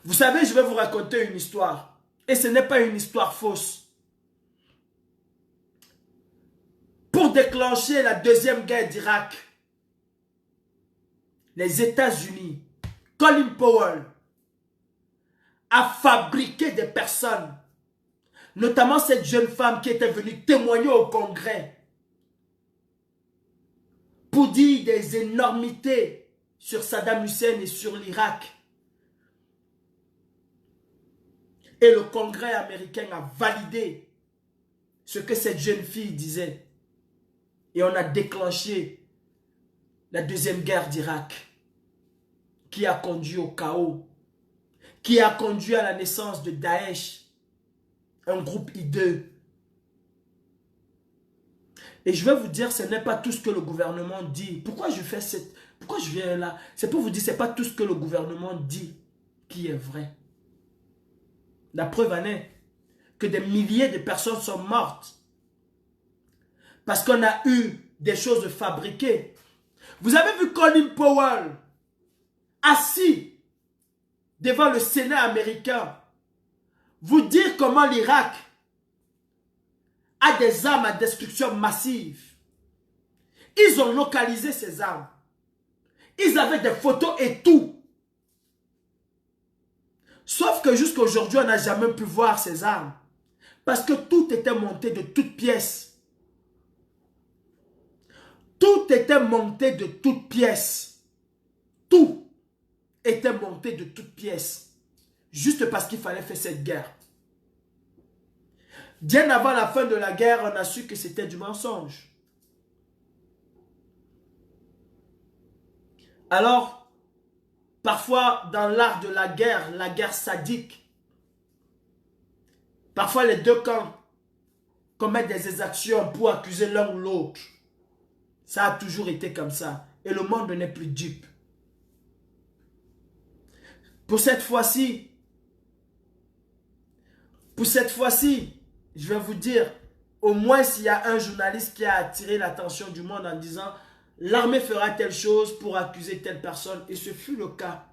Vous savez, je vais vous raconter une histoire. Et ce n'est pas une histoire fausse. Pour déclencher la deuxième guerre d'Irak, les États-Unis, Colin Powell, a fabriqué des personnes, notamment cette jeune femme qui était venue témoigner au Congrès pour dire des énormités sur Saddam Hussein et sur l'Irak. Et le Congrès américain a validé ce que cette jeune fille disait. Et on a déclenché la deuxième guerre d'Irak qui a conduit au chaos, qui a conduit à la naissance de Daesh, un groupe hideux. Et je vais vous dire, ce n'est pas tout ce que le gouvernement dit. Pourquoi je viens là? C'est pour vous dire, ce n'est pas tout ce que le gouvernement dit qui est vrai. La preuve en est que des milliers de personnes sont mortes parce qu'on a eu des choses fabriquées. Vous avez vu Colin Powell assis devant le Sénat américain vous dire comment l'Irak a des armes à destruction massive. Ils ont localisé ces armes. Ils avaient des photos et tout. Sauf que jusqu'à aujourd'hui, on n'a jamais pu voir ces armes. Parce que tout était monté de toutes pièces. Tout était monté de toutes pièces. Tout était monté de toutes pièces. Juste parce qu'il fallait faire cette guerre. Bien avant la fin de la guerre, on a su que c'était du mensonge. Alors, parfois dans l'art de la guerre sadique, parfois les deux camps commettent des exactions pour accuser l'un ou l'autre. Ça a toujours été comme ça. Et le monde n'est plus dupe. Pour cette fois-ci, je vais vous dire, au moins s'il y a un journaliste qui a attiré l'attention du monde en disant l'armée fera telle chose pour accuser telle personne, et ce fut le cas.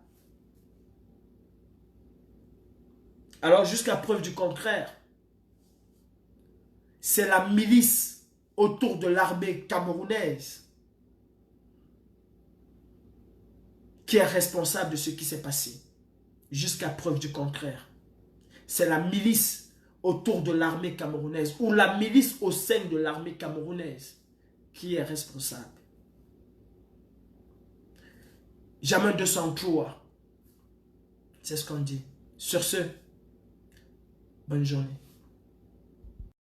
Alors jusqu'à preuve du contraire, c'est la milice autour de l'armée camerounaise qui est responsable de ce qui s'est passé. Jusqu'à preuve du contraire. C'est la milice autour de l'armée camerounaise ou la milice au sein de l'armée camerounaise qui est responsable. Jamais 203. C'est ce qu'on dit. Sur ce, bonne journée.